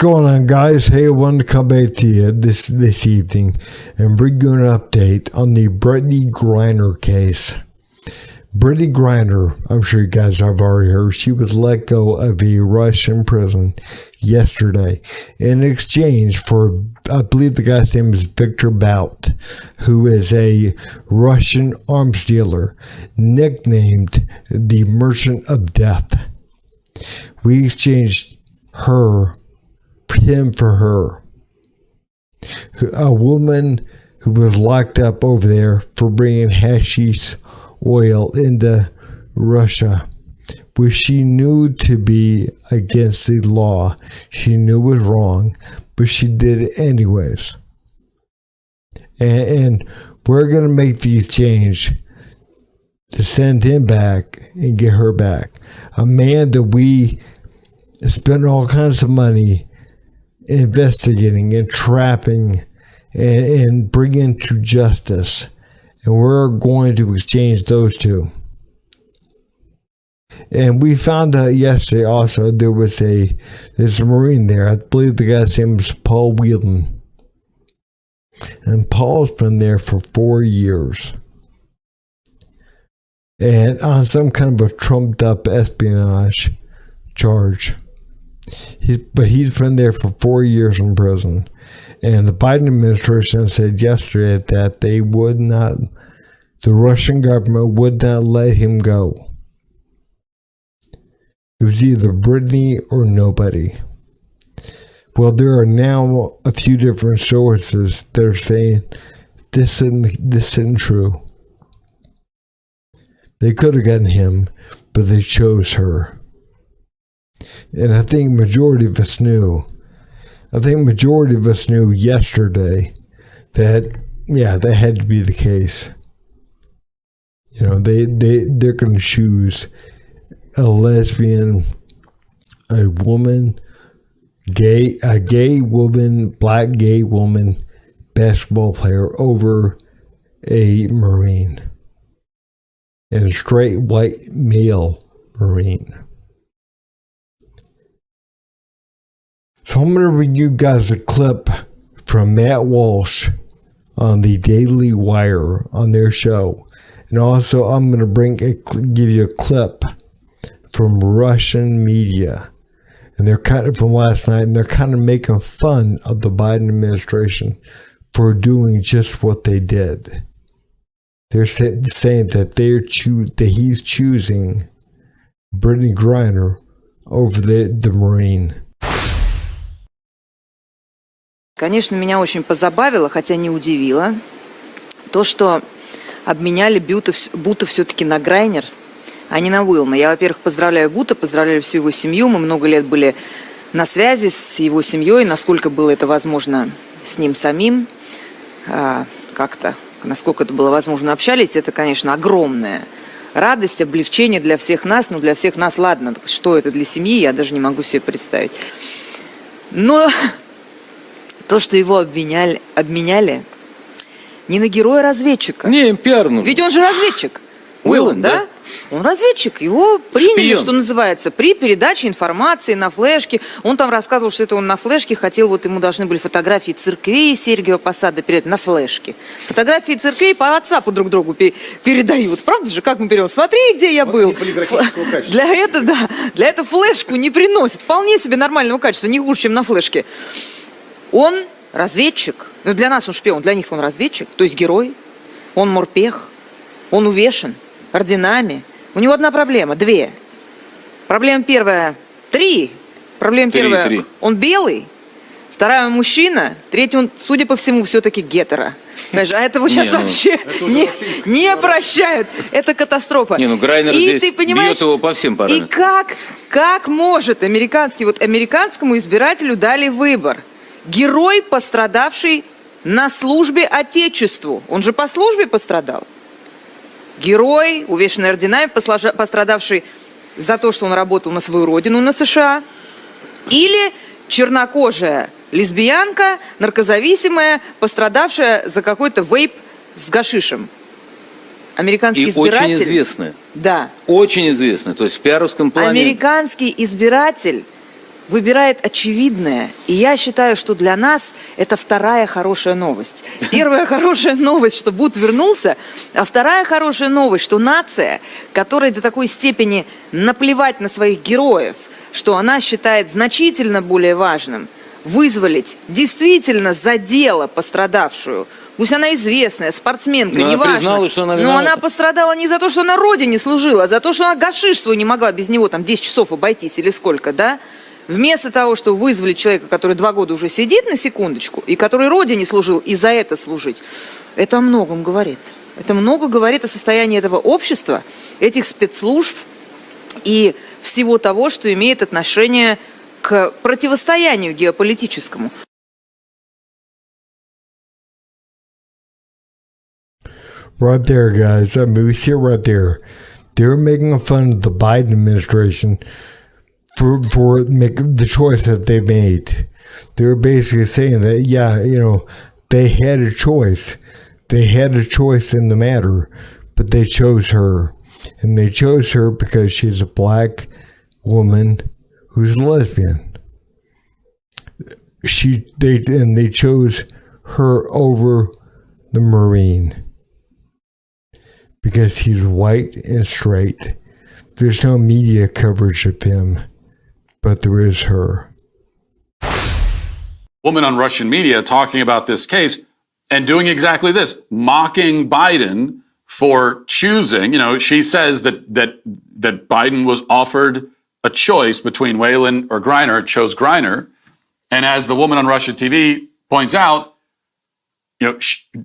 going on, guys? Hey, I wanted to come back to you this evening and bring you an update on the Brittney Griner case. Brittney Griner, I'm sure you guys have already heard, she was let go of a Russian prison yesterday in exchange for, I believe the guy's name is Victor Bout, who is a Russian arms dealer nicknamed the Merchant of Death. We exchanged him for her. A woman who was locked up over there for bringing hashish oil into Russia, which she knew to be against the law. She knew was wrong, but she did it anyways. And we're going to make the exchange to send him back and get her back. A man that we spent all kinds of money investigating and trapping and bringing to justice. And we're going to exchange those two. And we found out yesterday also there's a Marine there. I believe the guy's name is Paul Whelan. And Paul's been there for 4 years. And on some kind of a trumped up espionage charge. But he's been there for 4 years in prison. And the Biden administration said yesterday that the Russian government would not let him go. It was either Brittney or nobody. Well, there are now a few different sources that are saying this isn't true. They could have gotten him, but they chose her. And I think majority of us knew yesterday that, yeah, that had to be the case. You know, they're going to choose a lesbian, a woman, a gay woman, black gay woman basketball player over a Marine. And a straight white male Marine. So I'm going to bring you guys a clip from Matt Walsh on the Daily Wire on their show. And also I'm going to give you a clip from Russian media. And they're kind of from last night, and they're kind of making fun of the Biden administration for doing just what they did. They're saying that he's choosing Brittney Griner over the Marine. Конечно, меня очень позабавило, хотя не удивило, то, что обменяли Бута все-таки на Грайнер, а не на Уилна. Я, во-первых, поздравляю Бута, поздравляю всю его семью. Мы много лет были на связи с его семьей, насколько было это возможно с ним самим, насколько это было возможно, общались. Это, конечно, огромная радость, облегчение для всех нас. Но для всех нас, ладно, что это для семьи, я даже не могу себе представить. Но то, что его обменяли не на героя-разведчика. Не, пиарну. Ведь он же разведчик. Уиллан, да? Он разведчик. Его приняли, что называется, при передаче информации на флешке. Он там рассказывал, что это он на флешке хотел, вот ему должны были фотографии церквей Сергиева Посада передать на флешке. Фотографии церквей по WhatsApp друг другу передают. Правда же, как мы берем? Смотри, где я был. Для этого флешку не приносит. Вполне себе нормального качества, не хуже, чем на флешке. Он разведчик. Ну, для нас он шпион, для них он разведчик, то есть герой. Он морпех. Он увешан орденами. У него одна проблема, две. Проблема первая, три. Проблема первая, он белый. Вторая, он мужчина. Третья, он, судя по всему, все-таки гетеро. Понимаешь, а этого сейчас вообще не прощают. Это катастрофа. Грайнер здесь бьет его по всем параметрам. И как может американскому избирателю дали выбор? Герой, пострадавший на службе Отечеству. Он же по службе пострадал. Герой, увешанный орденами, пострадавший за то, что он работал на свою родину, на США. Или чернокожая лесбиянка, наркозависимая, пострадавшая за какой-то вейп с гашишем. Американский избиратель... очень известная. Да. Очень известная. То есть в пиаровском плане... Американский избиратель выбирает очевидное. И я считаю, что для нас это вторая хорошая новость. Первая хорошая новость, что Буд вернулся, а вторая хорошая новость, что нация, которой до такой степени наплевать на своих героев, что она считает значительно более важным вызволить действительно за дело пострадавшую, пусть она известная, спортсменка, неважно. Но она пострадала не за то, что она родине служила, а за то, что она гашиш свой не могла без него там 10 часов обойтись или сколько, да? Вместо того, чтобы вызволить человека, который 2 года уже сидит на секундочку, и который родине служил, и за это служить, это о многом говорит. Это много говорит о состоянии этого общества, этих спецслужб и всего того, что имеет отношение к противостоянию геополитическому. Right there, guys. I mean, we see it right there. They're making fun of the Biden administration for making the choice that they made. They're basically saying that, yeah, you know, they had a choice. They had a choice in the matter, but they chose her. And they chose her because she's a black woman who's a lesbian. They chose her over the Marine because he's white and straight. There's no media coverage of him, but there is her. Woman on Russian media talking about this case and doing exactly this, mocking Biden for choosing. You know, she says that Biden was offered a choice between Whelan or Griner, chose Griner. And as the woman on Russian TV points out, you know,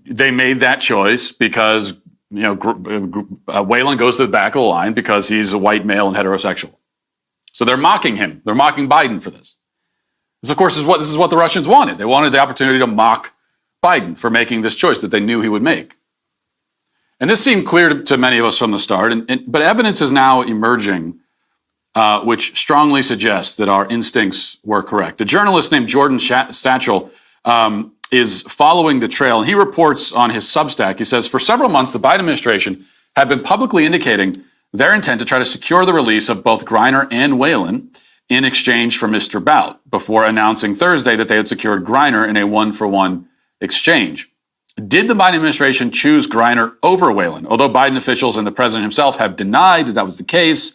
they made that choice because, you know, Whelan goes to the back of the line because he's a white male and heterosexual. So they're mocking him. They're mocking Biden for this. This, of course, this is what the Russians wanted. They wanted the opportunity to mock Biden for making this choice that they knew he would make. And this seemed clear to many of us from the start. But evidence is now emerging which strongly suggests that our instincts were correct. A journalist named Jordan Satchel is following the trail, and he reports on his Substack. He says, for several months, the Biden administration had been publicly indicating their intent to try to secure the release of both Griner and Whelan in exchange for Mr. Bout, before announcing Thursday that they had secured Griner in a one-for-one exchange. Did the Biden administration choose Griner over Whelan? Although Biden officials and the president himself have denied that that was the case,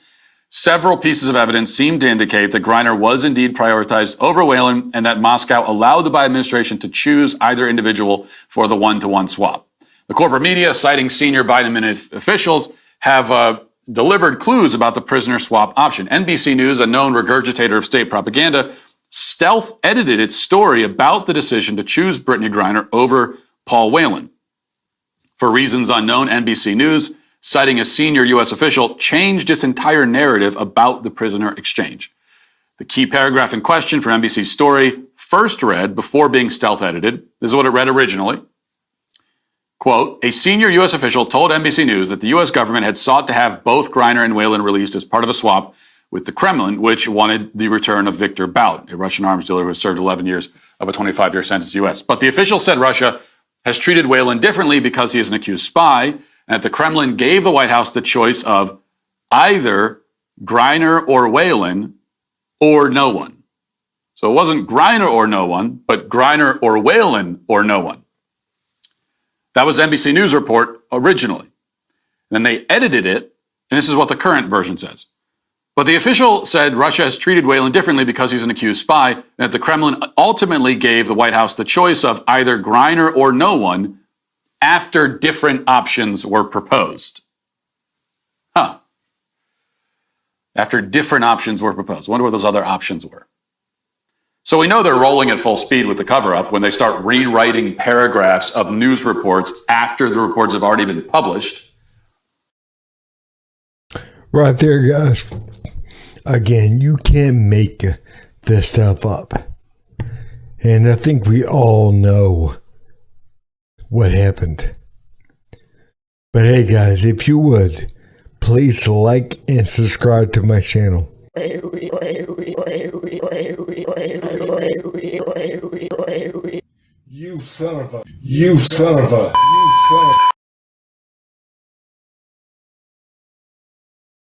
several pieces of evidence seem to indicate that Griner was indeed prioritized over Whelan and that Moscow allowed the Biden administration to choose either individual for the one-to-one swap. The corporate media, citing senior Biden officials, have delivered clues about the prisoner swap option. NBC News, a known regurgitator of state propaganda, stealth edited its story about the decision to choose Brittney Griner over Paul Whelan. For reasons unknown, NBC News, citing a senior U.S. official, changed its entire narrative about the prisoner exchange. The key paragraph in question for NBC's story first read, before being stealth edited, this is what it read originally. Quote, a senior U.S. official told NBC News that the U.S. government had sought to have both Griner and Whelan released as part of a swap with the Kremlin, which wanted the return of Victor Bout, a Russian arms dealer who has served 11 years of a 25-year sentence in the U.S. But the official said Russia has treated Whelan differently because he is an accused spy, and that the Kremlin gave the White House the choice of either Griner or Whelan or no one. So it wasn't Griner or no one, but Griner or Whelan or no one. That was NBC News report originally. Then they edited it, and this is what the current version says. But the official said Russia has treated Whelan differently because he's an accused spy, and that the Kremlin ultimately gave the White House the choice of either Griner or no one after different options were proposed. After different options were proposed. I wonder what those other options were. So we know they're rolling at full speed with the cover-up when they start rewriting paragraphs of news reports after the reports have already been published. Right there, guys. Again, you can't make this stuff up. And I think we all know what happened. But hey, guys, if you would, please like and subscribe to my channel. You son of a